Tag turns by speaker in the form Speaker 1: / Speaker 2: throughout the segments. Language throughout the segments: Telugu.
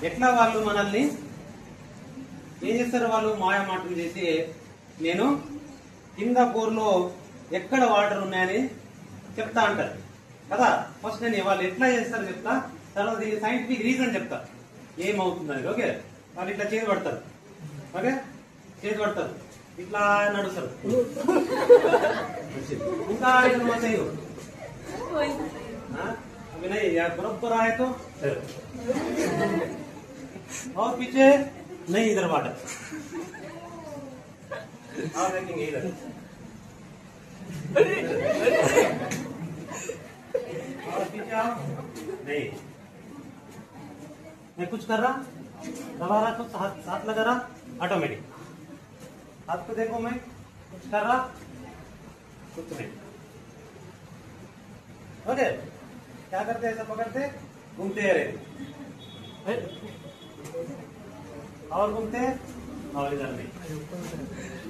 Speaker 1: ఎట్లా వాళ్ళు మనల్ని ఏం చేస్తారు, వాళ్ళు మాయ మాటలు చేసి నేను కింద బోర్లో ఎక్కడ వాటర్ ఉన్నాయని చెప్తా అంటారు కదా. ఫస్ట్ నేను వాళ్ళు ఎట్లా చేస్తారు చెప్తా, తర్వాత సైంటిఫిక్ రీజన్ చెప్తా ఏమవుతుందని. ఓకే, వాళ్ళు ఇట్లా చేతి పడతారు, ఓకే చేతి పడతారు, इतना नडु सर उनका इधर मत ही हो अभी नहीं यार बराबर आए तो सर और पीछे नहीं इधर वाटर और देखेंगे इधर और पीछे आओ नहीं मैं कुछ कर रहा दबा रहा तो हाथ लगा रहा ऑटोमेटिक हाथ को देखो मैं कुछ कर रहा कुछ नहीं। ओके क्या करते ऐसा पकड़ते घूमते रहते और घूमते और इधर नहीं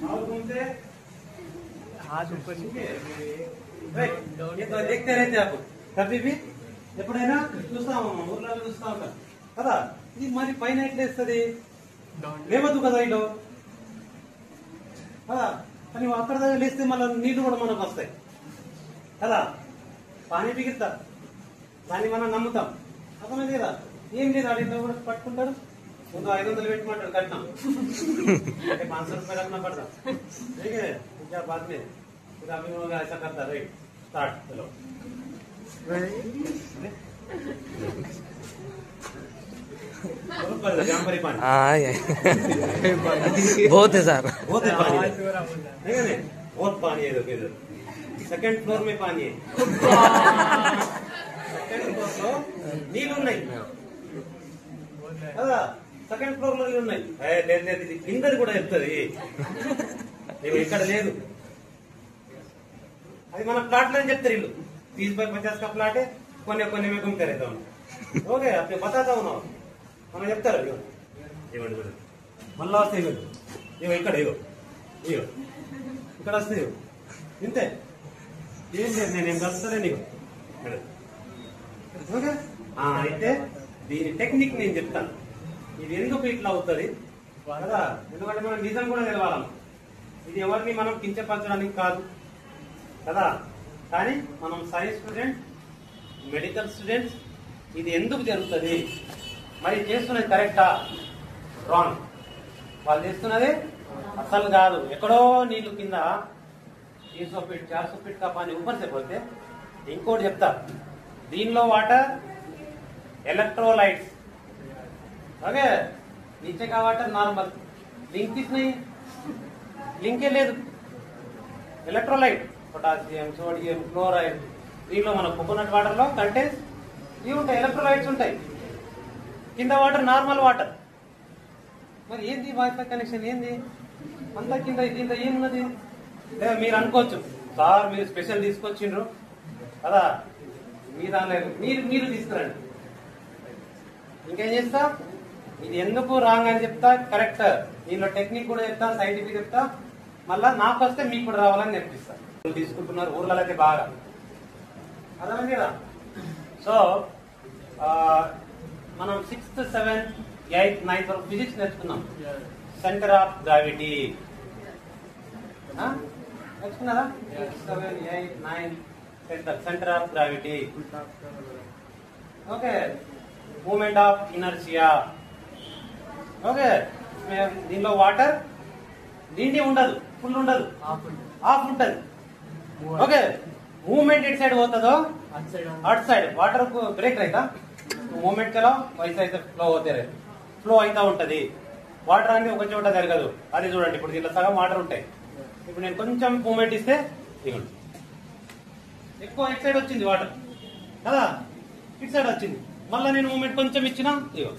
Speaker 1: और घूमते हाथ ऊपर नीचे ये तो देखते रहते आप कभी भी ఎప్పుడైనా చూస్తాము ఊర్లలో చూస్తా ఉంటాం కదా. ఇది మరి పైన ఎట్లా వేస్తుంది లేవద్దు కదా ఇలో కదా, కానీ అక్కడ దగ్గర లేస్తే మళ్ళీ నీళ్లు కూడా మనకు వస్తాయి కదా. పానీ పిగిస్తా దాన్ని మనం నమ్ముతాం అర్థమైంది కదా. ఏం లేదు అడిగితే కూడా పట్టుకుంటారు, ముందు 500 పెట్టమంటారు కట్టినాం 500 रुपये रखना पड़ता ठीक है क्या बात में फिर अभी लोग ऐसा करता राइट स्टार्ट चलो
Speaker 2: बहुत है सर,
Speaker 1: बहुत है पानी नहीं बहुत पानी है इधर सेकंड फ्लोर में पानी है सेकंड फ्लोर లో నీళ్ళు ఉన్నాయి కదా, సెకండ్ ఫ్లోర్ లో నీళ్ళు ఉన్నాయి లేదు కిందది కూడా చెప్తుంది ఇక్కడ లేదు. అది మన प्लाट లో చెప్తారు ఇల్లు 30 बाय 50 का प्लाट है कोने कोने में घूमते रहता हूँ ఓకే అప్పుడు बताता हूँ ना మనం చెప్తారు ఇవ్వండి చూడండి మళ్ళా వస్తాయి ఇగో ఇక్కడ ఇగో ఇగో ఇక్కడ వస్తాయి ఇంతే ఏం లేదు నేనేం కలుస్తానే నీకు ఓకే. అయితే దీని టెక్నిక్ నేను చెప్తాను, ఇది ఎందుకు ఇట్లా అవుతుంది కదా. ఎందుకంటే మనం నిజం కూడా తెలవాలం, ఇది ఎవరిని మనం కించపరచడానికి కాదు కదా. కానీ మనం సైన్స్ స్టూడెంట్ మెడికల్ స్టూడెంట్స్ ఇది ఎందుకు జరుగుతుంది, మరి చేస్తున్నది కరెక్టా రాంగ్, వాళ్ళు చేస్తున్నది అసలు కాదు. ఎక్కడో నీళ్లు కింద 300 फीट 400 फीट का पानी ऊपर से बोलते. ఇంకోటి చెప్తా, దీనిలో వాటర్ ఎలక్ట్రోలైట్స్ ఓకే, नीचे का वाटर नॉर्मल लिंक किस नहीं लिंके లేదు. ఎలక్ట్రోలైట్ పొటాషియం సోడియం క్లోరైడ్ దీనిలో మన కోకోనట్ వాటర్ లో కంటెంట్స్ ఇవి ఉంటాయి, ఎలక్ట్రోలైట్స్ ఉంటాయి. కింద వాటర్ నార్మల్ వాటర్. మరి ఏంది వైఫై కనెక్షన్ ఏంది అంతా కింద దీంతో ఏమున్నది మీరు అనుకోవచ్చు, సార్ మీరు స్పెషల్ తీసుకొచ్చిండ్రు కదా మీ దానిలో మీరు తీసుకురండి. ఇంకేం చేస్తా, ఇది ఎందుకు రాంగ్ అని చెప్తా, కరెక్ట్ దీనిలో టెక్నిక్ కూడా చెప్తా, సైంటిఫిక్ చెప్తా, మళ్ళా నాకు వస్తే మీకు కూడా రావాలని నేర్పిస్తా. తీసుకుంటున్నారు ఊర్లలో అయితే బాగా అర్థమైంది కదా. సో మనం 6th 7th 8th 9th వరకు ఫిజిక్స్ నేర్చుకున్నాం. సెంటర్ ఆఫ్ గ్రావిటీ నేర్చుకున్నారా? 6, 7, 8, 9 centre of gravity okay. Moment of inertia okay. దీనిలో వాటర్ నిండి ఉండదు, ఫుల్ ఉండదు, ఆఫ్ ఉంటది ఓకే. मूवमेंट इट साइड होता तो अट साइड वाटर को ब्रेक रहता मूवमेंट चलाओ वैसे ऐसे फ्लो होते रहे ఫ్లో అవుతా ఉంటది. వాటర్ అనేది ఒక చోట జరగదు, అది చూడండి ఇప్పుడు దీంట్లో సగం వాటర్ ఉంటాయి. ఇప్పుడు నేను కొంచెం మూవ్మెంట్ ఇస్తే ఇదిగోండి ఎక్కువ ఇట్ సైడ్ వచ్చింది వాటర్ కదా, ఇట్ సైడ్ వచ్చింది. మళ్ళీ నేను మూవ్మెంట్ కొంచెం ఇచ్చినా ఇదిగో